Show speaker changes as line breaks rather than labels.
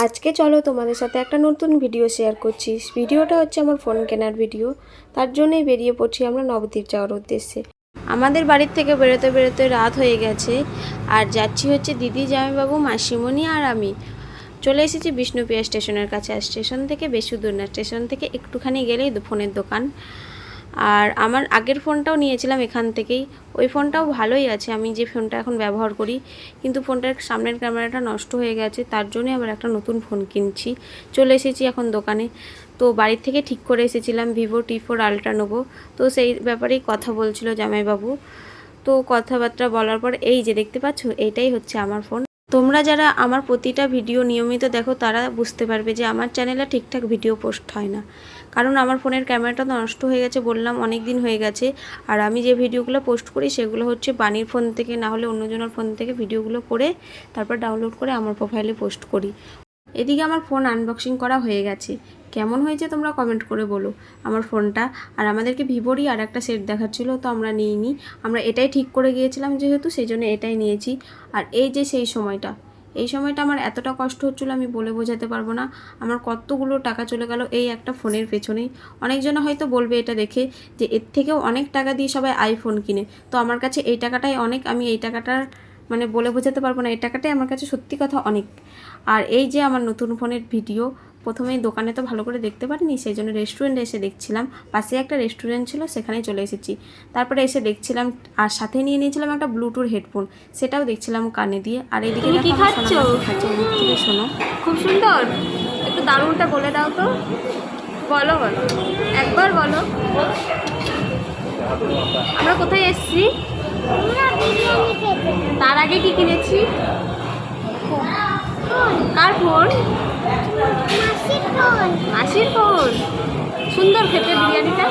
আজকে চলো তোমাদের সাথে একটা নতুন ভিডিও শেয়ার করছি। ভিডিওটা হচ্ছে আমার ফোন কেনার ভিডিও। তার জন্যই বেরিয়ে পড়ছি আমরা নবদ্বীপ যাওয়ার উদ্দেশ্যে। আমাদের বাড়ির থেকে বেরোতে বেরোতে রাত হয়ে গেছে, আর যাচ্ছি হচ্ছে দিদি, জামাইবাবু, মাসিমণি আর আমি। চলে এসেছি বিষ্ণুপ্রিয়া স্টেশনের কাছে। আর স্টেশন থেকে বেশি দূর না, স্টেশন থেকে একটুখানি গেলেই ফোনের দোকান। আর আমার আগের ফোনটাও নিয়েছিলাম এখান থেকেই, ওই ফোনটাও ভালোই আছে, আমি যে ফোনটা এখন ব্যবহার করি, কিন্তু ফোনটার সামনের ক্যামেরাটা নষ্ট হয়ে গেছে, তার জন্যই আবার একটা নতুন ফোন কিনছি। চলে এসেছি এখন দোকানে। তো বাড়ির থেকে ঠিক করে এসেছিলাম ভিভো T4 আলট্রা নেবো। তো সেই ব্যাপারেই কথা বলছিল জামাইবাবু। তো কথাবার্তা বলার পর এই যে দেখতে পাচ্ছ, এইটাই হচ্ছে আমার ফোন। তোমরা যারা আমার প্রতিটা ভিডিও নিয়মিত দেখো তারা বুঝতে পারবে যে আমার চ্যানেলে ঠিকঠাক ভিডিও পোস্ট হয় না, কারণ আমার ফোনের ক্যামেরাটা তো নষ্ট হয়ে গেছে, বললাম অনেক দিন হয়ে গেছে। আর আমি যে ভিডিওগুলো পোস্ট করি সেগুলো হচ্ছে বানির ফোন থেকে, না হলে অন্যজনের ফোন থেকে ভিডিওগুলো করে তারপর ডাউনলোড করে আমার প্রোফাইলে পোস্ট করি। এদিকে আমার ফোন আনবক্সিং করা হয়ে গেছে। কেমন হয়েছে তোমরা কমেন্ট করে বলো আমার ফোনটা। আর আমাদেরকে ভিভোরই আর একটা সেট দেখাচ্ছিল, তো আমরা নিইনি, আমরা এটাই ঠিক করে গিয়েছিলাম যেহেতু, সেই জন্য এটাই নিয়েছি। আর এই যে সেই সময়টা, এই সময়টা আমার এতটা কষ্ট হচ্ছিলো আমি বলে বোঝাতে পারবো না। আমার কতগুলো টাকা চলে গেল এই একটা ফোনের পেছনেই। অনেকজন হয়তো বলবে এটা দেখে যে এর থেকেও অনেক টাকা দিয়ে সবাই আইফোন কিনে, তো আমার কাছে এই টাকাটাই অনেক। আমি এই টাকাটার মানে বলে বোঝাতে পারবো না, এই টাকাটাই আমার কাছে সত্যি কথা অনেক। আর এই যে আমার নতুন ফোনের ভিডিও, প্রথমেই দোকানে তো ভালো করে দেখতে পারিনি, সেই জন্য রেস্টুরেন্টে এসে দেখছিলাম। পাশে একটা রেস্টুরেন্ট ছিল, সেখানেই চলে এসেছি। তারপরে এসে দেখছিলাম, আর সাথে নিয়ে নিয়েছিলাম একটা ব্লুটুথ হেডফোন, সেটাও দেখছিলাম কানে দিয়ে। আর এইদিকে
তুমি কি খাচ্ছ?
মুখ থেকে শোনো।
খুব সুন্দর। একটু দারুণটা বলে দাও তো। বলো বলো, একবার বলো। আমরা কোথায় এসেছি? তার আগে কি কিনেছি? কার ফোন? মাসির ফোন। সুন্দর খেতে বিরিয়ানিটা।